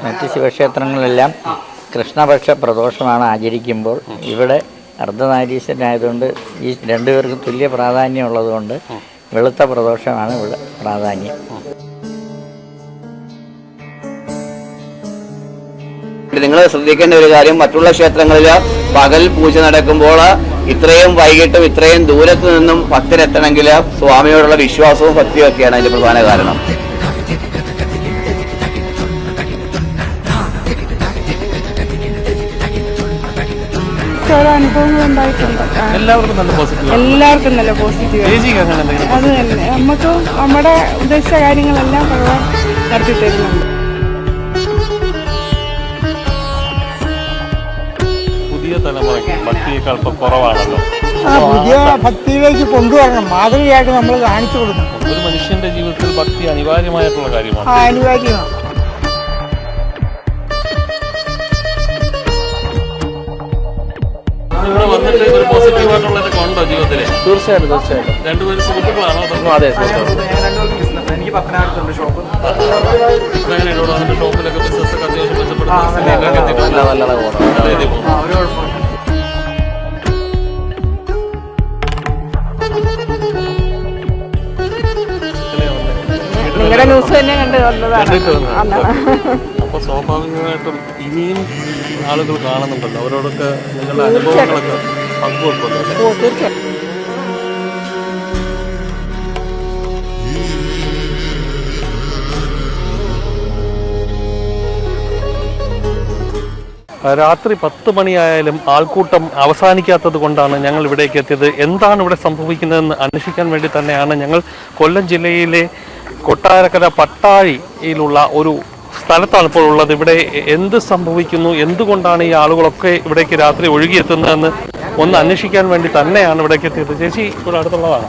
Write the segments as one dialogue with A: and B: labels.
A: മറ്റ് ശിവക്ഷേത്രങ്ങളെല്ലാം കൃഷ്ണപക്ഷ പ്രദോഷമാണ് ആചരിക്കുമ്പോൾ ഇവിടെ അർദ്ധനാരീശ്വരനായതുകൊണ്ട് ഈ രണ്ടുപേർക്കും തുല്യ പ്രാധാന്യം ഉള്ളതുകൊണ്ട് വെളുത്ത പ്രദോഷമാണ് ഇവിടെ പ്രാധാന്യം.
B: നിങ്ങൾ ശ്രദ്ധിക്കേണ്ട ഒരു കാര്യം, മറ്റുള്ള ക്ഷേത്രങ്ങളിൽ പകൽ പൂജ നടക്കുമ്പോൾ ഇത്രയും വൈകിട്ടും ഇത്രയും ദൂരത്തു നിന്നും ഭക്തരെത്തണമെങ്കിൽ സ്വാമിയോടുള്ള വിശ്വാസവും ഭക്തിയും ഒക്കെയാണ് അതിന്റെ പ്രധാന കാരണം.
C: അനുഭവങ്ങൾ ഉണ്ടായിട്ടുണ്ട്. എല്ലാവർക്കും നല്ല പോസിറ്റീവ്. അത് തന്നെ നമുക്ക് നമ്മുടെ ഉദ്ദേശിച്ച കാര്യങ്ങളെല്ലാം ഭഗവാൻ നടത്തി തരുന്നുണ്ട്.
D: പുതിയ തലമുറയ്ക്ക് ഭക്തിയേക്കാൾ കുറവാണല്ലോ.
E: പുതിയ ഭക്തിയിലേക്ക് കൊണ്ടുവരണം, മാതൃകയായിട്ട് നമ്മൾ കാണിച്ചു കൊടുക്കണം.
D: ഒരു മനുഷ്യന്റെ ജീവിതത്തിൽ ഭക്തി അനിവാര്യമായിട്ടുള്ള കാര്യമാണ്.
E: അനിവാര്യമാണ്.
D: ഇവിടെ വന്നിട്ട് ഒരു പോസിറ്റീവായിട്ടുള്ളതൊക്കെ ഉണ്ടോ ജീവിതത്തില്?
F: തീർച്ചയായിട്ടും.
D: രണ്ടുപേരും സുഹൃത്തുക്കളാണോ?
F: അതെ,
G: എനിക്ക് പത്തനാപുരത്തുണ്ട് ഷോപ്പ്.
D: ഇവിടെ വന്നിട്ട് ഷോപ്പിലൊക്കെ ബിസിനസ് ഒക്കെ അത്യാവശ്യം മെച്ചപ്പെടുത്തും.
C: നിങ്ങളുടെ ന്യൂസ് തന്നെ കണ്ടു വന്നതാണ്.
D: അപ്പൊ സ്വാഭാവികമായിട്ടും ഇനിയും ആളുകൾ കാണുന്നുണ്ടല്ലോ, അവരോടൊക്കെ നിങ്ങളുടെ അനുഭവങ്ങളൊക്കെ പങ്കുവെക്കുമല്ലോ.
C: തീർച്ചയായും.
D: രാത്രി 10 മണിയായാലും ആൾക്കൂട്ടം അവസാനിക്കാത്തത് കൊണ്ടാണ് ഞങ്ങൾ ഇവിടേക്ക് എത്തിയത്. എന്താണ് ഇവിടെ സംഭവിക്കുന്നതെന്ന് അന്വേഷിക്കാൻ വേണ്ടി തന്നെയാണ് ഞങ്ങൾ കൊല്ലം ജില്ലയിലെ കൊട്ടാരക്കര പട്ടാഴിയിലുള്ള ഒരു സ്ഥലത്താണ് ഇപ്പോൾ ഉള്ളത്. ഇവിടെ എന്ത് സംഭവിക്കുന്നു, എന്തുകൊണ്ടാണ് ഈ ആളുകളൊക്കെ ഇവിടേക്ക് രാത്രി ഒഴുകിയെത്തുന്നതെന്ന് ഒന്ന് അന്വേഷിക്കാൻ വേണ്ടി തന്നെയാണ് ഇവിടേക്ക് എത്തിയത്. ചേച്ചി ഇവിടെ അടുത്തുള്ളതാണ്?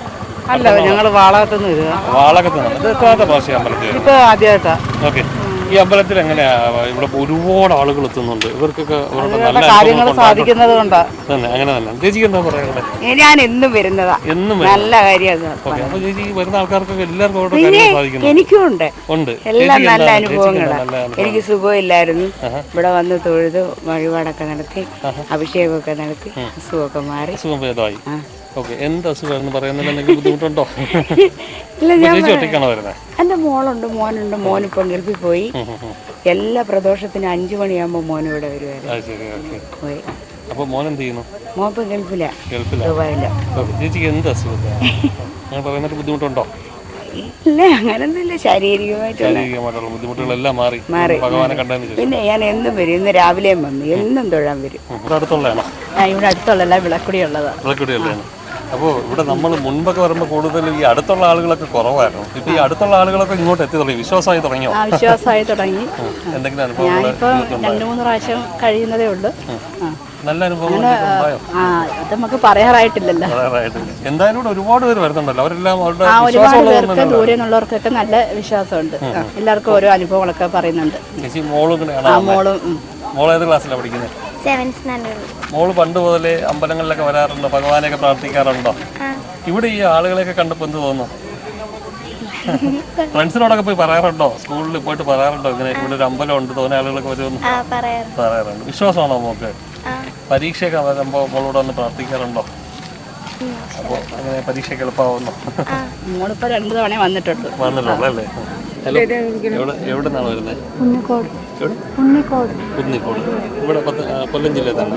C: അല്ല, ഞങ്ങൾ വാളകത്തുനിന്ന്.
D: വാളകത്തുനിന്ന്. ഇത് എത്രാമത്തെ പ്രാവശ്യം അമ്പലത്തിൽ?
C: ഇപ്പൊ ആദ്യമായിട്ടാ.
D: ഓക്കെ. ഈ അമ്പലത്തിൽ എങ്ങനെയാ ഇവിടെ ഒരുപാട് ആളുകൾ എത്തുന്നുണ്ട്? ഇവർക്കൊക്കെ നല്ല
C: കാര്യങ്ങൾ സാധിക്കുന്നത് കൊണ്ടാ
D: തന്നെ. അങ്ങനെ തന്നെ. ചേച്ചിക്ക് എന്താ പറയുന്നത്?
C: ഞാൻ എന്നും വരുന്നതാ.
D: എന്നും
C: നല്ല കാര്യമാണ്.
D: അപ്പൊ ചേച്ചി വരുന്ന ആൾക്കാർക്കൊക്കെ എല്ലാവർക്കും
C: എനിക്കും ഉണ്ട്.
D: ഉണ്ട്.
C: എല്ലാം നല്ല അനുഭവങ്ങളാണ്. എനിക്ക് സുഖമില്ലായിരുന്നു. ഇവിടെ വന്ന് തൊഴുത് വഴിപാടൊക്കെ നടത്തി അഭിഷേകമൊക്കെ നടത്തി അസുഖമൊക്കെ മാറി.
D: അസുഖം ഭേദമായി. ഓക്കെ. എന്ത് അസുഖമായിരുന്നു പറയുന്നില്ല? എന്തെങ്കിലും ബുദ്ധിമുട്ടുണ്ടോ?
C: ഇല്ല, ഞാൻ
D: ഒറ്റയ്ക്കാണോ വരുന്നത്?
C: എന്റെ മോളുണ്ട്, മോനുണ്ട്. മോനിപ്പം ഗൾഫിൽ പോയി. എല്ലാ പ്രദോഷത്തിനും 5 മണിയാകുമ്പോ മോൻ ഇവിടെ വരുവായിരുന്നു. പോയി.
D: അപ്പൊ മോൻ എന്ത് ചെയ്യുന്നു?
C: മോപ്പം ഗൾഫിലാ.
D: ചേച്ചിക്ക് എന്ത് അസുഖം പറയുന്നിട്ട് ബുദ്ധിമുട്ടുണ്ടോ?
C: ഇല്ല, അങ്ങനൊന്നുമില്ല.
D: ശാരീരികമായിട്ടുള്ള ബുദ്ധിമുട്ടുകളെല്ലാം മാറി ഭഗവാനെ കണ്ടതിന് ശേഷം.
C: പിന്നെ ഞാൻ എന്നും വരും. ഇന്ന് രാവിലെയും വന്നു. എന്നും തൊഴാൻ വരും.
D: ഇവിടെ അടുത്തുള്ളതാണോ?
C: ഇവിടെ അടുത്തുള്ള വിളക്കുടിയുള്ളതാണ്.
D: വിളക്കുടിയുള്ളതാണ്. അപ്പോൾ ഇവിടെ നമ്മൾ മുൻപൊക്കെ വരുമ്പോൾ കൂടുതൽ ഈ അടുത്തുള്ള ആളുകളൊക്കെ കുറവായിരുന്നു. ഇപ്പൊ ഈ അടുത്തുള്ള ആളുകളൊക്കെ ഇങ്ങോട്ട് എത്തി തുടങ്ങി, വിശ്വാസമായി തുടങ്ങിയോ?
C: വിശ്വാസമായി തുടങ്ങി.
D: എന്തെങ്കിലും അനുഭവം?
C: ഞാനിപ്പോ 2-3 പ്രാവശ്യം കഴിയുന്നതേ ഉള്ളൂ.
D: നല്ല അനുഭവം
C: അത് നമുക്ക് പറയാറായിട്ടില്ലല്ലോ.
D: എന്തായാലും ഇവിടെ ഒരുപാട് പേര് വരുന്നുണ്ടല്ലോ. അവരെല്ലാം
C: ഒരുപാട് പേർക്ക് ദൂരെ നിന്നുള്ളവർക്കൊക്കെ നല്ല വിശ്വാസമുണ്ട്. എല്ലാവർക്കും ഓരോ അനുഭവങ്ങളൊക്കെ പറയുന്നുണ്ട്.
D: മോള് ഏത് ക്ലാസ്സിലാണ് പഠിക്കുന്നത്?
H: 7th standard.
D: മോള് പണ്ട് മുതലേ അമ്പലങ്ങളിലൊക്കെ വരാറുണ്ടോ? ഭഗവാനെയൊക്കെ പ്രാർത്ഥിക്കാറുണ്ടോ? ഇവിടെ ഈ ആളുകളെയൊക്കെ കണ്ടപ്പോൾ എന്ത് തോന്നുന്നു? ഫ്രണ്ട്സിനോടൊക്കെ പോയി പറയാറുണ്ടോ? സ്കൂളിൽ പോയിട്ട് പറയാറുണ്ടോ ഇങ്ങനെ ഇവിടെ ഒരു അമ്പലം ഉണ്ട്, തോന്നെ ആളുകളൊക്കെ വരുമെന്ന്? പറയാറുണ്ട്. വിശ്വാസമാണോ മോക്ക്? പരീക്ഷയൊക്കെ വരുമ്പോൾ മോളോട് വന്ന് പ്രാർത്ഥിക്കാറുണ്ടോ? അപ്പോൾ അങ്ങനെ പരീക്ഷയ്ക്ക് എളുപ്പമാവുന്നു?
C: മോളിപ്പോ 2 തവണ വന്നിട്ടുള്ളൂ
D: അല്ലേ? എവിടെ നിന്നാണ് വരുന്നത്? കുന്നിക്കോട്. ഇവിടെ കൊല്ലം ജില്ലയിൽ തന്നെ.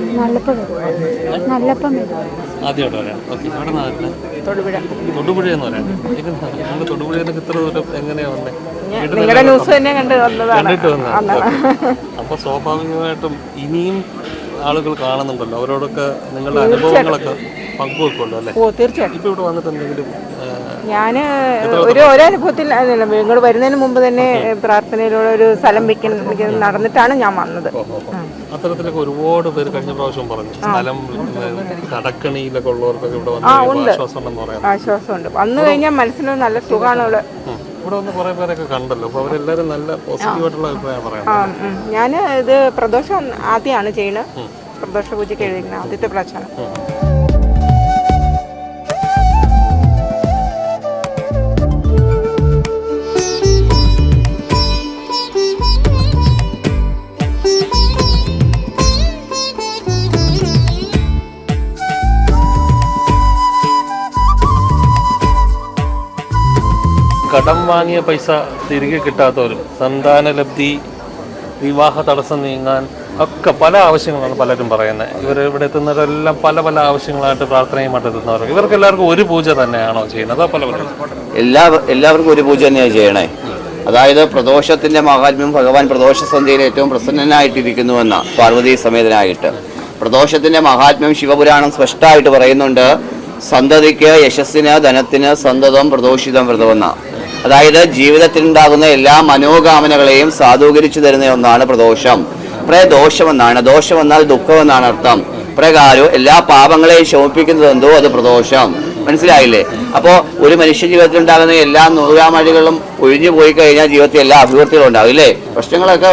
D: ആദ്യമായിട്ട് വരാം. ഓക്കെ. എവിടെ നിന്നാണ് വരുന്നത്? തൊടുപുഴ എന്ന് പറയാം. ഞങ്ങൾ തൊടുപുഴയിൽ നിന്ന് ഇത്ര ദൂരം എങ്ങനെയാ വന്നേ? കണ്ടിട്ട് വന്നത്. അപ്പൊ സ്വാഭാവികമായിട്ടും ഇനിയും ആളുകൾ കാണുന്നുണ്ടല്ലോ, അവരോടൊക്കെ നിങ്ങളുടെ അനുഭവങ്ങളൊക്കെ പങ്കുവെക്കുമല്ലോ അല്ലേ?
C: തീർച്ചയായിട്ടും.
D: ഇപ്പൊ ഇവിടെ വന്നിട്ട് എന്തെങ്കിലും
C: ഞാൻ ഒരനുഭവത്തിൽ നിങ്ങൾ വരുന്നതിന് മുമ്പ് തന്നെ പ്രാർത്ഥനയിലൂടെ ഒരു സ്ഥലം വെക്കുന്ന നടന്നിട്ടാണ് ഞാൻ വന്നത്.
D: അത്തരത്തിലൊക്കെ ഒരുപാട് പേര് കഴിഞ്ഞ പ്രാവശ്യം പറഞ്ഞു സ്ഥലം കടക്കണിയിലൊക്കെ ഉള്ളവർക്കൊക്കെ ഇവിടെ വന്ന്
C: ആശ്വാസമുണ്ട്. വന്നു കഴിഞ്ഞാൽ മനസ്സിന് നല്ല സുഖമാണ്.
D: ഇവിടെ വന്ന് കുറെ പേരൊക്കെ കണ്ടല്ലോ, അപ്പൊ അവരെല്ലാരും നല്ല പോസിറ്റീവായിട്ടുള്ള അഭിപ്രായം പറയാം.
C: ഞാൻ ഇത് പ്രദോഷം ആദ്യമാണ് ചെയ്യുന്നത്. പ്രദോഷ പൂജയ്ക്ക് എഴുതിക്കുന്നത് ആദ്യത്തെ പ്രാവശ്യമാണ്.
D: കടം വാങ്ങിയ പൈസ തിരികെ കിട്ടാത്തവരും, സന്താനലബ്ധി, വിവാഹ തടസ്സം നീങ്ങാൻ ഒക്കെ പല ആവശ്യങ്ങളാണ് പലരും പറയുന്നത്. ഇവിടെ എത്തുന്നവരെല്ലാം പല പല ആവശ്യങ്ങളായിട്ട് പ്രാർത്ഥനയുമായിട്ട് എത്തുന്നവർ. ഇവർക്ക് എല്ലാവർക്കും ഒരു പൂജ തന്നെയാണോ ചെയ്യുന്നത്? അതോ പല പല
B: എല്ലാവർക്കും ഒരു പൂജ തന്നെയാണ് ചെയ്യണേ. അതായത് പ്രദോഷത്തിന്റെ മഹാത്മ്യം, ഭഗവാൻ പ്രദോഷ സന്ധ്യയിൽ ഏറ്റവും പ്രസന്നനായിട്ടിരിക്കുന്നുവെന്ന പാർവതീ സമേതനായിട്ട് പ്രദോഷത്തിന്റെ മഹാത്മ്യം ശിവപുരാണം സ്പഷ്ടമായിട്ട് പറയുന്നുണ്ട്. സന്തതിക്ക്, യശസ്സിന്, ധനത്തിന് സന്തതം പ്രദോഷിതം വ്രതമെന്ന. അതായത് ജീവിതത്തിലുണ്ടാകുന്ന എല്ലാ മനോകാമനകളെയും സാധൂകരിച്ചു തരുന്ന ഒന്നാണ് പ്രദോഷം. പ്രദോഷമെന്നാണ്, ദോഷമെന്നാൽ ദുഃഖമെന്നാണ് അർത്ഥം. പ്രകാരം എല്ലാ പാപങ്ങളെയും ശമിപ്പിക്കുന്നത് എന്തോ അത് പ്രദോഷം. മനസ്സിലായില്ലേ? അപ്പോൾ ഒരു മനുഷ്യ ജീവിതത്തിൽ ഉണ്ടാകുന്ന എല്ലാ നൂറാമഴികളും ഒഴിഞ്ഞു പോയി കഴിഞ്ഞാൽ ജീവിതത്തിൽ എല്ലാ അഭിവൃദ്ധികളും ഉണ്ടാകും ഇല്ലേ? പ്രശ്നങ്ങളൊക്കെ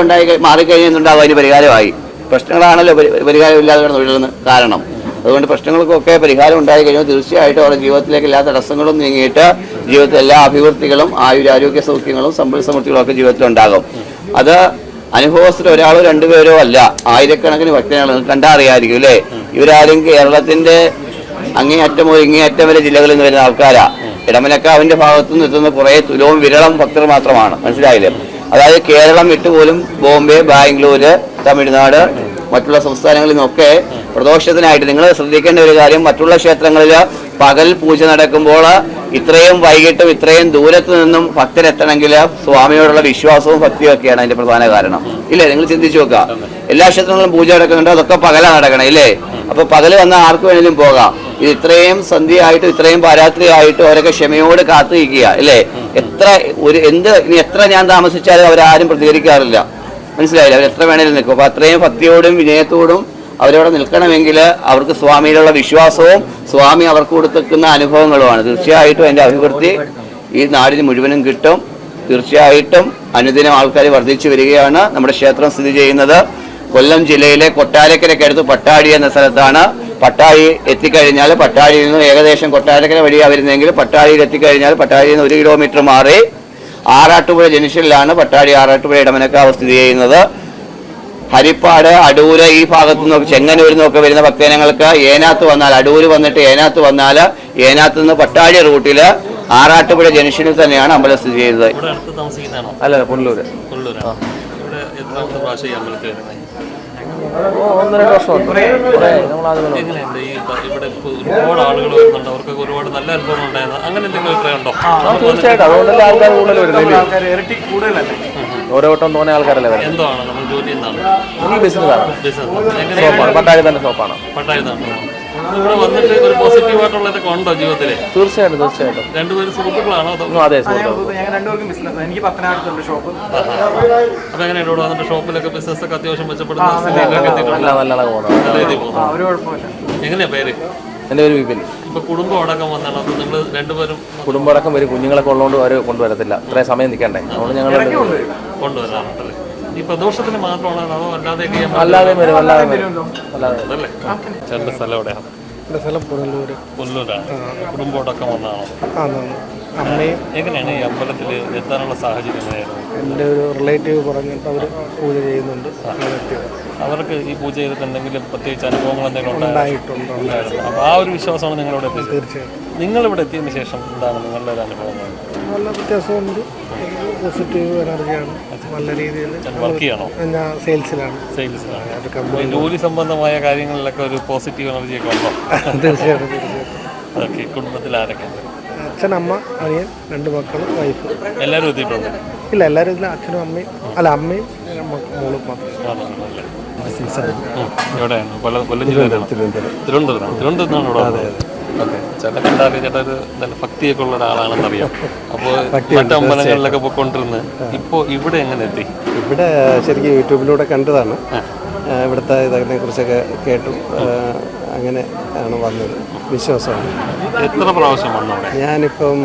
B: മാറിക്കഴിഞ്ഞാൽ ഉണ്ടാകും, അതിന് പരിഹാരമായി. പ്രശ്നങ്ങളാണല്ലോ പരിഹാരമില്ലാതെ തൊഴിലുന്ന കാരണം. അതുകൊണ്ട് പ്രശ്നങ്ങൾക്കൊക്കെ പരിഹാരം ഉണ്ടായി കഴിഞ്ഞാൽ തീർച്ചയായിട്ടും അവരുടെ ജീവിതത്തിലേക്ക് എല്ലാ തടസ്സങ്ങളും നീങ്ങിയിട്ട് ജീവിതത്തിൽ എല്ലാ അഭിവൃദ്ധികളും ആരോഗ്യ സൗഖ്യങ്ങളും സമ്പൽ സമൃദ്ധികളും ഒക്കെ ജീവിതത്തിലുണ്ടാകും. അത് അനുഭവസ്ഥർ ഒരാളോ രണ്ടുപേരോ അല്ല, ആയിരക്കണക്കിന് ഭക്തനാണ്. കണ്ടാൽ അറിയാമായിരിക്കും അല്ലേ? ഇവരാരും കേരളത്തിന്റെ അങ്ങേയറ്റം മുതൽ ഇങ്ങേയറ്റം വരെ ജില്ലകളിൽ നിന്ന് വരുന്ന ആൾക്കാരാ. ഇടമലക്കാവിന്റെ ഭാഗത്തു നിന്ന് എത്തുന്ന കുറേ തുലവും വിരളം ഭക്തർ മാത്രമാണ്. മനസ്സിലായില്ലേ? അതായത് കേരളം വിട്ടുപോലും ബോംബെ, ബാംഗ്ലൂര്, തമിഴ്നാട്, മറ്റുള്ള സംസ്ഥാനങ്ങളിൽ നിന്നൊക്കെ പ്രദോഷത്തിനായിട്ട് നിങ്ങൾ ശ്രദ്ധിക്കേണ്ട ഒരു കാര്യം, മറ്റുള്ള ക്ഷേത്രങ്ങളിൽ പകൽ പൂജ നടക്കുമ്പോൾ ഇത്രയും വൈകിട്ടും ഇത്രയും ദൂരത്ത് നിന്നും ഭക്തരെത്തണമെങ്കിൽ സ്വാമിയോടുള്ള വിശ്വാസവും ഭക്തിയും ഒക്കെയാണ് അതിന്റെ പ്രധാന കാരണം ഇല്ലേ? നിങ്ങൾ ചിന്തിച്ചു നോക്കുക. എല്ലാ ക്ഷേത്രങ്ങളിലും പൂജ നടക്കുന്നുണ്ട്, അതൊക്കെ പകലാണ് നടക്കണം ഇല്ലേ? അപ്പൊ പകല് വന്നാൽ ആർക്ക് വേണമെങ്കിലും പോകാം. ഇത് ഇത്രയും സന്ധ്യയായിട്ടും ഇത്രയും പാരാത്രിയായിട്ടും അവരൊക്കെ ക്ഷമയോട് കാത്തിരിക്കുക അല്ലേ? ഇനി എത്ര ഞാൻ താമസിച്ചാലും അവരാരും പ്രതികരിക്കാറില്ല. മനസ്സിലായില്ല? അവർ എത്ര വേണേലും നിൽക്കും. അപ്പൊ അത്രയും ഭക്തിയോടും വിനയത്തോടും അവരവിടെ നിൽക്കണമെങ്കിൽ അവർക്ക് സ്വാമിയിലുള്ള വിശ്വാസവും സ്വാമി അവർക്ക് കൊടുക്കുന്ന അനുഭവങ്ങളുമാണ്. തീർച്ചയായിട്ടും അതിൻ്റെ അഭിവൃദ്ധി ഈ നാടിന് മുഴുവനും കിട്ടും. തീർച്ചയായിട്ടും അനുദിനം ആൾക്കാർ വർദ്ധിച്ചു വരികയാണ്. നമ്മുടെ ക്ഷേത്രം സ്ഥിതി ചെയ്യുന്നത് കൊല്ലം ജില്ലയിലെ കൊട്ടാരക്കരയ്ക്കടുത്ത് പട്ടാഴി എന്ന സ്ഥലത്താണ്. പട്ടാഴി എത്തിക്കഴിഞ്ഞാൽ പട്ടാഴിയിൽ നിന്ന് ഏകദേശം കൊട്ടാരക്കര വഴിയാണ് വരുന്നതെങ്കിൽ പട്ടാഴിയിൽ എത്തിക്കഴിഞ്ഞാൽ പട്ടാഴിയിൽ നിന്ന് 1 കിലോമീറ്റർ മാറി ആറാട്ടുപുഴ ജംഗ്ഷനിലാണ് പട്ടാഴി ആറാട്ടുപുഴ ഇടമനക്കാവ് സ്ഥിതി ചെയ്യുന്നത്. ഹരിപ്പാട്, അടൂര് ഈ ഭാഗത്തു നിന്നൊക്കെ ചെങ്ങന്നൂരിൽ നിന്നൊക്കെ വരുന്ന ഭക്തജനങ്ങൾക്ക് ഏനാത്ത് വന്നാൽ, അടൂര് വന്നിട്ട് ഏനാത്ത് വന്നാൽ ഏനാത്ത് നിന്ന് പട്ടാഴി റൂട്ടിൽ ആറാട്ടുപുഴ ജംഗ്ഷനിൽ തന്നെയാണ് അമ്പലം സ്ഥിതി ചെയ്യുന്നത്. അല്ല, പുനലൂര്. 1-2 വർഷം.
D: ഒരുപാട് ആളുകൾ വരുന്നുണ്ട്, അവർക്ക് ഒരുപാട് നല്ല അനുഭവം ഉണ്ടായിരുന്നു. അങ്ങനെ എന്തെങ്കിലും അഭിപ്രായം ഉണ്ടോ?
G: തീർച്ചയായിട്ടും. അതുകൊണ്ടല്ലേ ആൾക്കാർ കൂടുതൽ വരുന്നത്. ഇരട്ടി കൂടുതലല്ലേ? ഓരോ വട്ടം തോന്നിയ ആൾക്കാരല്ലേ വരുന്നത്.
D: എന്താണ് നമ്മൾ ജോലി എന്താണ്?
G: ഈ ബിസിനസ്സാണ്. പട്ടാഴി തന്നെ ഷോപ്പാണ്.
D: പട്ടാഴി തന്നെ. ഇവിടെ വന്നിട്ട് ഒരു പോസിറ്റീവായിട്ടുള്ളതൊക്കെ ഉണ്ടോ ജീവിതത്തില്?
G: തീർച്ചയായിട്ടും തീർച്ചയായിട്ടും.
D: രണ്ടുപേരും സുഹൃത്തുക്കളാണോ?
G: അതെ, ഞങ്ങൾ രണ്ടുപേർക്കും ബിസിനസ്. എനിക്ക് പത്തനാപുരത്തുണ്ട് ഷോപ്പ്.
D: അപ്പൊ എങ്ങനെ ഇവിടെ വന്നിട്ട് ഷോപ്പിലൊക്കെ ബിസിനസ് ഒക്കെ അത്യാവശ്യം മെച്ചപ്പെടുന്ന
G: ഒരു കുഴപ്പമില്ല.
D: എങ്ങനെയാ പേര്?
G: എൻ്റെ പേര് വിപിൻ.
D: ഇപ്പൊ കുടുംബം അടക്കം വന്നാണ്. അപ്പൊ നിങ്ങൾ രണ്ടുപേരും
G: കുടുംബം അടക്കം വരും. കുഞ്ഞുങ്ങളൊക്കെ ഉള്ളതുകൊണ്ട് അവർ കൊണ്ടുവരത്തില്ല, ഇത്രയും സമയം നിൽക്കണ്ടേ. അതുകൊണ്ട് ഞങ്ങൾ
D: കൊണ്ടുവരാറുണ്ടല്ലേ? ഈ പ്രദോഷത്തിന് മാത്രമാണോ അതോ അല്ലാതെ
G: അല്ലാതെ വരും? അല്ലാതെ
D: അല്ലേ? ചേട്ടൻ്റെ സ്ഥലം എവിടെയാണ്?
E: എൻ്റെ സ്ഥലം പുനലൂര്.
D: പുനലൂരാണ്. കുടുംബം അടക്കം വന്നതാണോ?
E: അമ്മയും.
D: എങ്ങനെയാണ് ഈ അമ്പലത്തിൽ എത്താനുള്ള സാഹചര്യം എങ്ങനെയായിരുന്നു?
E: എൻ്റെ ഒരു റിലേറ്റീവ് പറഞ്ഞിട്ട് അവർ പൂജ ചെയ്യുന്നുണ്ട്.
D: അവർക്ക് ഈ പൂജ ചെയ്തിട്ട് എന്തെങ്കിലും പ്രത്യേകിച്ച് അനുഭവങ്ങൾ എന്തെങ്കിലും
E: ഉണ്ടായിട്ടുണ്ട്.
D: അപ്പോൾ ആ ഒരു വിശ്വാസമാണ് നിങ്ങളിവിടെ എത്തിയത്.
E: തീർച്ചയായും.
D: നിങ്ങളിവിടെ എത്തിയതിന് ശേഷം എന്താണ് നിങ്ങളുടെ ഒരു അനുഭവങ്ങൾ?
E: നല്ല വ്യത്യാസമുണ്ട്. പോസിറ്റീവ് എനർജിയാണ്. നല്ല രീതിയിൽ
D: വർക്ക് ചെയ്യണോ?
E: ഞാൻ സെയിൽസിലാണ്.
D: ജോലി സംബന്ധമായ കാര്യങ്ങളിലൊക്കെ ഒരു പോസിറ്റീവ് എനർജിയൊക്കെ ഉണ്ടോ?
E: തീർച്ചയായിട്ടും.
D: ഓക്കെ. കുടുംബത്തിൽ ആരൊക്കെയുണ്ട്?
E: അച്ഛൻ, അമ്മ, അനിയൻ, 2 മക്കൾ, വൈഫ്.
D: എല്ലാവരും എത്തിയിട്ടുണ്ട്?
E: ഇല്ല, എല്ലാവരും ഇല്ല. അച്ഛനും അമ്മയും അമ്മയും മോളും മാത്രം.
D: എവിടെയാണ്? കൊല്ലം ജില്ലയിലാണ്? തിരുവനന്തപുരത്താണ് ഇവിടെ. ഓക്കെ. ചേട്ടൻ കണ്ടാൽ ചേട്ടൻ ഒരു നല്ല ഭക്തിയൊക്കെ ഉള്ള ഒരാളാണെന്നറിയാം. അപ്പോൾ മറ്റു അമ്പലങ്ങളിലൊക്കെ പോയിക്കൊണ്ടിരുന്ന് ഇപ്പോൾ ഇവിടെ എങ്ങനെ എത്തി?
F: ഇവിടെ ശരിക്കും യൂട്യൂബിലൂടെ കണ്ടതാണ്. ഇവിടുത്തെ ഇതിനെ കുറിച്ചൊക്കെ കേട്ടു, അങ്ങനെ ആണ് വന്നത്. വിശ്വാസമാണ്.
D: എത്ര പ്രാവശ്യം വന്നു?
F: ഞാനിപ്പം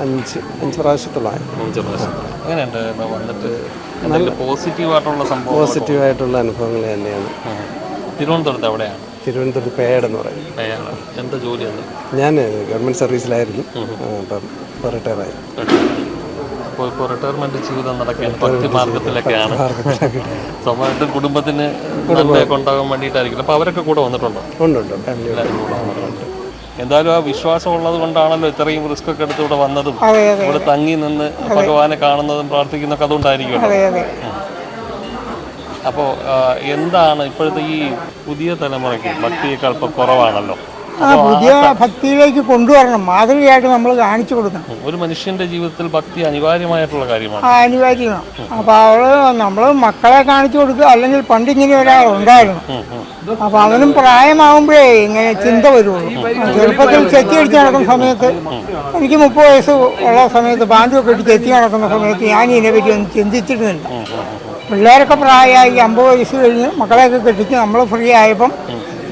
F: 5 പ്രാവശ്യത്തോളമായി.
D: 5 പ്രാവശ്യം. എങ്ങനെയുണ്ട് വന്നിട്ട്? നല്ല പോസിറ്റീവായിട്ടുള്ള സംഭവം,
F: പോസിറ്റീവായിട്ടുള്ള അനുഭവങ്ങൾ തന്നെയാണ്.
D: തിരുവനന്തപുരത്ത് എവിടെയാണ്?
F: തിരുവനന്തപുരത്ത് പേയാട് എന്ന് പറയും.
D: എന്താ ജോലിയാണ്?
F: ഞാൻ ഗവൺമെൻറ് സർവീസിലായിരുന്നു. അപ്പം റിട്ടയറായി.
D: അപ്പോൾ ഇപ്പോൾ റിട്ടയർമെൻറ്റ് ജീവിതം നടക്കുകയാണ്, ഭക്തി മാർഗത്തിലൊക്കെയാണ്. സ്വന്തമായിട്ടും കുടുംബത്തിന് നന്മയൊക്കെ ഉണ്ടാകാൻ വേണ്ടിയിട്ടായിരിക്കും. അപ്പോൾ അവരൊക്കെ കൂടെ വന്നിട്ടുണ്ടോ?
F: ഉണ്ട്. ഫാമിലി
D: എല്ലാവരും കൂടെ വന്നിട്ടുണ്ട്. എന്തായാലും ആ വിശ്വാസം ഉള്ളത് കൊണ്ടാണല്ലോ ഇത്രയും റിസ്ക് ഒക്കെ എടുത്ത് ഇവിടെ വന്നതും
E: അതെ അതെ
D: ഇവിടെ തങ്ങി നിന്ന് ഭഗവാനെ കാണുന്നതും പ്രാർത്ഥിക്കുന്നൊക്കെ അതുകൊണ്ടായിരിക്കുമല്ലോ.
E: അതെ അതെ.
D: അപ്പോൾ എന്താണ് ഇപ്പോഴത്തെ ഈ പുതിയ തലമുറയ്ക്ക് ഭക്തിയേക്കാൾ ഇപ്പോൾ കുറവാണല്ലോ.
E: പുതിയ ഭക്തിയിലേക്ക് കൊണ്ടുവരണം, മാതൃകയായിട്ട് നമ്മൾ കാണിച്ചു കൊടുക്കണം.
D: ഒരു മനുഷ്യന്റെ ജീവിതത്തിൽ ഭക്തി അനിവാര്യമായിട്ടുള്ള കാര്യമാണ്.
E: അനിവാര്യമാണ്. അപ്പോൾ നമ്മൾ മക്കളെ കാണിച്ചു കൊടുക്കുക. അല്ലെങ്കിൽ പണ്ട് ഇങ്ങനെ ഒരാളുണ്ടായിരുന്നു, അപ്പോൾ അവനും പ്രായമാകുമ്പോഴേ ഇങ്ങനെ ചിന്ത വരുള്ളൂ. ചെറുപ്പത്തിൽ ചെത്തി അടിച്ച് നടക്കുന്ന സമയത്ത്, എനിക്ക് 30 വയസ്സ് ഉള്ള സമയത്ത് ബാൻഡൊക്കെ ഇട്ട് ചെത്തി നടക്കുന്ന സമയത്ത് ഞാൻ ഇതിനെപ്പറ്റി ഒന്നും ചിന്തിച്ചിരുന്നില്ല. പിള്ളേരൊക്കെ പ്രായമായി 50 വയസ്സ് കഴിഞ്ഞ് മക്കളെയൊക്കെ കെട്ടിച്ച് നമ്മൾ ഫ്രീ ആയപ്പം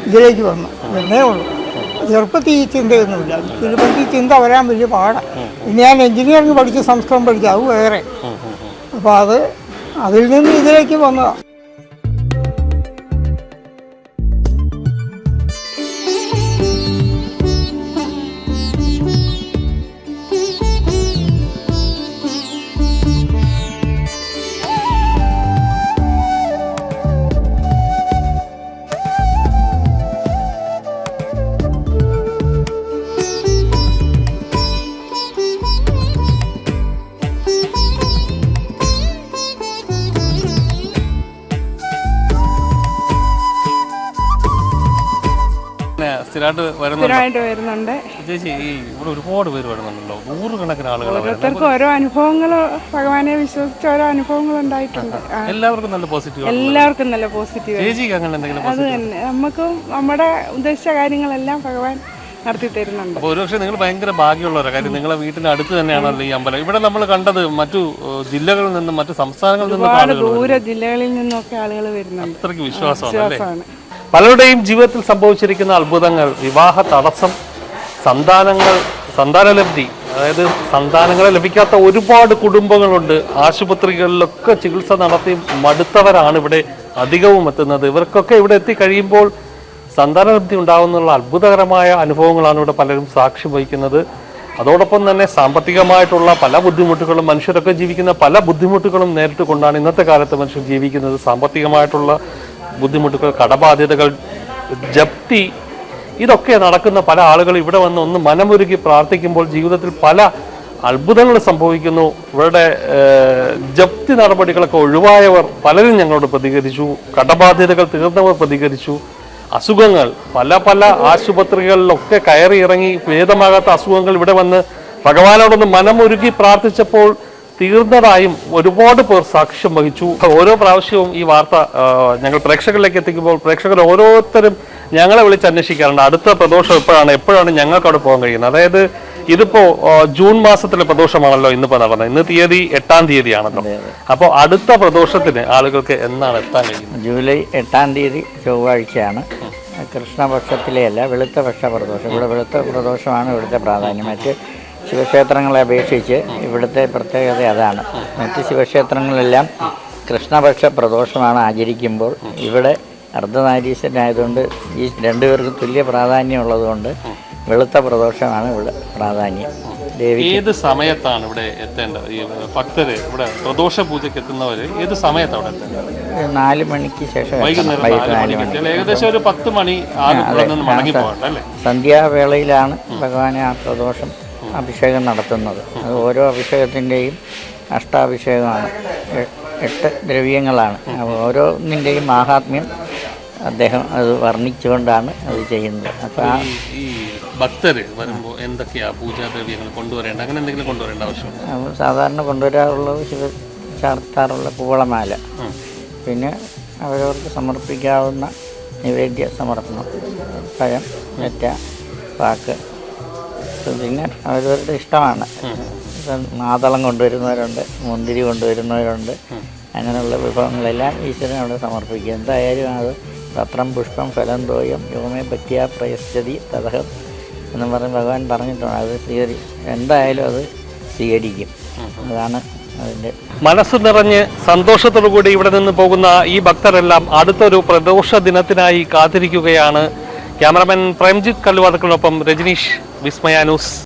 E: ഇതിലേക്ക് വന്നു എന്നേ ഉള്ളൂ. ചെറുപ്പത്തിൽ ഈ ചിന്തയൊന്നുമില്ല. ചെറുപ്പത്തിൽ ചിന്ത വരാൻ വലിയ പാടാണ്. പിന്നെ ഞാൻ എഞ്ചിനീയറിംഗ് പഠിച്ച് സംസ്കൃതം പഠിച്ചു, അത് വേറെ. അപ്പോൾ അതിൽ നിന്ന് ഇതിലേക്ക് വന്നതാണ്.
D: സ്ഥിരമായിട്ട്
C: വരുന്നുണ്ട്
D: ചേച്ചി. ഈ ഇവിടെ ഒരുപാട് പേര് വരുന്നുണ്ടല്ലോ, നൂറുകണക്കിന് ആളുകൾ.
C: ഓരോരുത്തർക്കും ഓരോ അനുഭവങ്ങൾ, ഭഗവാനെ വിശ്വസിച്ച് ഓരോ അനുഭവങ്ങൾ ഉണ്ടായിട്ടുണ്ട്.
D: എല്ലാവർക്കും നല്ല പോസിറ്റീവ്.
C: എല്ലാവർക്കും നല്ല പോസിറ്റീവ്.
D: ചേച്ചിക്ക് അങ്ങനെ എന്തെങ്കിലും?
C: അത് തന്നെ, നമുക്കും നമ്മുടെ ഉദ്ദേശിച്ച കാര്യങ്ങളെല്ലാം ഭഗവാൻ നടത്തി തരുന്നുണ്ട്.
D: അപ്പോൾ ഒരുപക്ഷെ നിങ്ങൾ ഭയങ്കര ഭാഗ്യമുള്ളവരാണ്. കാര്യം നിങ്ങളെ വീട്ടിന് അടുത്ത് തന്നെയാണല്ലോ ഈ അമ്പലം. ഇവിടെ നമ്മൾ കണ്ടത് മറ്റു ജില്ലകളിൽ നിന്നും മറ്റു സംസ്ഥാനങ്ങളിൽ നിന്നും
C: ഒരുപാട് ദൂര ജില്ലകളിൽ നിന്നൊക്കെ ആളുകൾ വരുന്നുണ്ട്.
D: അത്രയ്ക്ക് വിശ്വാസമാണ്. പലരുടെയും ജീവിതത്തിൽ സംഭവിച്ചിരിക്കുന്ന അത്ഭുതങ്ങൾ, വിവാഹ തടസ്സം, സന്താനലബ്ധി, അതായത് സന്താനങ്ങളെ ലഭിക്കാത്ത ഒരുപാട് കുടുംബങ്ങളുണ്ട്. ആശുപത്രികളിലൊക്കെ ചികിത്സ നടത്തി മടുത്തവരാണ് ഇവിടെ അധികവും എത്തുന്നത്. ഇവർക്കൊക്കെ ഇവിടെ എത്തിക്കഴിയുമ്പോൾ സന്താനലബ്ധി ഉണ്ടാകുന്നുള്ള അത്ഭുതകരമായ അനുഭവങ്ങളാണ് ഇവിടെ പലരും സാക്ഷ്യം വഹിക്കുന്നത്. അതോടൊപ്പം തന്നെ സാമ്പത്തികമായിട്ടുള്ള പല ബുദ്ധിമുട്ടുകളും, മനുഷ്യരൊക്കെ ജീവിക്കുന്ന പല ബുദ്ധിമുട്ടുകളും നേരിട്ട് കൊണ്ടാണ് ഇന്നത്തെ കാലത്ത് മനുഷ്യർ ജീവിക്കുന്നത്. സാമ്പത്തികമായിട്ടുള്ള ബുദ്ധിമുട്ടുകൾ, കടബാധ്യതകൾ, ജപ്തി, ഇതൊക്കെ നടക്കുന്ന പല ആളുകൾ ഇവിടെ വന്ന് ഒന്ന് മനമൊരുക്കി പ്രാർത്ഥിക്കുമ്പോൾ ജീവിതത്തിൽ പല അത്ഭുതങ്ങൾ സംഭവിക്കുന്നു. ഇവരുടെ ജപ്തി നടപടികളൊക്കെ ഒഴിവായവർ പലരും ഞങ്ങളോട് പ്രതികരിച്ചു. കടബാധ്യതകൾ തീർന്നവർ പ്രതികരിച്ചു. അസുഖങ്ങൾ, പല ആശുപത്രികളിലൊക്കെ കയറി ഇറങ്ങി ഭേദമാകാത്ത അസുഖങ്ങൾ ഇവിടെ വന്ന് ഭഗവാനോടൊന്ന് മനമൊരുക്കി പ്രാർത്ഥിച്ചപ്പോൾ തീർന്നതായും ഒരുപാട് പേർ സാക്ഷ്യം വഹിച്ചു. ഓരോ പ്രാവശ്യവും ഈ വാർത്ത ഞങ്ങൾ പ്രേക്ഷകരിലേക്ക് എത്തിക്കുമ്പോൾ പ്രേക്ഷകർ ഓരോരുത്തരും ഞങ്ങളെ വിളിച്ച് അന്വേഷിക്കാറുണ്ട്, അടുത്ത പ്രദോഷം എപ്പോഴാണ് ഞങ്ങൾക്ക് അവിടെ പോകാൻ കഴിയുന്നത്. അതായത് ഇതിപ്പോ ജൂൺ മാസത്തിലെ പ്രദോഷമാണല്ലോ ഇന്നിപ്പോ നടന്നത്. ഇന്ന് തീയതി 8-ാം തീയതിയാണല്ലോ. അപ്പോൾ അടുത്ത പ്രദോഷത്തിന് ആളുകൾക്ക് എന്നാണ് എത്താൻ കഴിയുന്നത്?
A: ജൂലൈ 8-ാം തീയതി ചൊവ്വാഴ്ചയാണ്. കൃഷ്ണപക്ഷത്തിലെ അല്ല, വെളുത്ത പക്ഷ പ്രദോഷം. ഇവിടെ വെളുത്ത പ്രദോഷമാണ് ഇവിടുത്തെ പ്രാധാന്യം. മറ്റ് ശിവക്ഷേത്രങ്ങളെ അപേക്ഷിച്ച് ഇവിടുത്തെ പ്രത്യേകത അതാണ്. മറ്റ് ശിവക്ഷേത്രങ്ങളെല്ലാം കൃഷ്ണപക്ഷ പ്രദോഷമാണ് ആചരിക്കുമ്പോൾ ഇവിടെ അർദ്ധനാരീശ്വരനായതുകൊണ്ട് ഈ രണ്ടുപേർക്കും തുല്യ പ്രാധാന്യമുള്ളതുകൊണ്ട് വെളുത്ത പ്രദോഷമാണ് ഇവിടെ പ്രാധാന്യം.
D: ഏത് സമയത്താണ് ഇവിടെ എത്തേണ്ടത്? ഈ ഭക്തര് ഇവിടെ പ്രദോഷ പൂജയ്ക്ക് എത്തുന്നവര് ഏത് സമയത്താണ് അവിടെ എത്തേണ്ടത്?
A: 4 മണിക്ക് ശേഷം,
D: വൈകുന്നേരം 4 മണിക്ക്, ഏകദേശം ഒരു 10 മണി മടങ്ങി പോകട്ടെ അല്ലേ?
A: സന്ധ്യാവേളയിലാണ് ഭഗവാനെ ആ പ്രദോഷം അഭിഷേകം നടത്തുന്നത്. അത് ഓരോ അഭിഷേകത്തിൻ്റെയും അഷ്ടാഭിഷേകമാണ്, 8 ദ്രവ്യങ്ങളാണ്. ഓരോന്നിൻ്റെയും മാഹാത്മ്യം അദ്ദേഹം അത് വർണ്ണിച്ചുകൊണ്ടാണ് അത് ചെയ്യുന്നത്. അപ്പോൾ
D: ഈ ഭക്തര് വരുമ്പോൾ എന്തൊക്കെയാ പൂജാദ്രവ്യങ്ങൾ കൊണ്ടുവരേണ്ട, അങ്ങനെ എന്തെങ്കിലും കൊണ്ടുവരേണ്ട ആവശ്യമുണ്ട്?
A: സാധാരണ കൊണ്ടുവരാറുള്ളത് ശിവ ചാർത്താറുള്ള കൂവളമാല, പിന്നെ അവരവർക്ക് സമർപ്പിക്കാവുന്ന നിവേദ്യ സമർപ്പണം, പഴം, മെറ്റ, പാക്ക്, പിന്നെ അവരവരുടെ ഇഷ്ടമാണ്. മാതളം കൊണ്ടുവരുന്നവരുണ്ട്, മുന്തിരി കൊണ്ടുവരുന്നവരുണ്ട്. അങ്ങനെയുള്ള വിഭവങ്ങളെല്ലാം ഈശ്വരൻ അവിടെ സമർപ്പിക്കുക. എന്തായാലും അത് പത്രം പുഷ്പം ഫലം തോയം യോമേ പറ്റിയ പ്രയശ്ചതി തതഹം എന്ന് പറഞ്ഞ് ഭഗവാൻ പറഞ്ഞിട്ടുണ്ട്. അത് എന്തായാലും അത് സ്വീകരിക്കും. അതാണ് അതിൻ്റെ.
D: മനസ്സ് നിറഞ്ഞ് സന്തോഷത്തോടു കൂടി ഇവിടെ നിന്ന് പോകുന്ന ഈ ഭക്തരെല്ലാം അടുത്തൊരു പ്രദോഷ ദിനത്തിനായി കാത്തിരിക്കുകയാണ്. ക്യാമറമാൻ പ്രേംജിത്ത് കല്ലുവാതക്കിനൊപ്പം രജനീഷ്, വിസ്മയ ന്യൂസ്.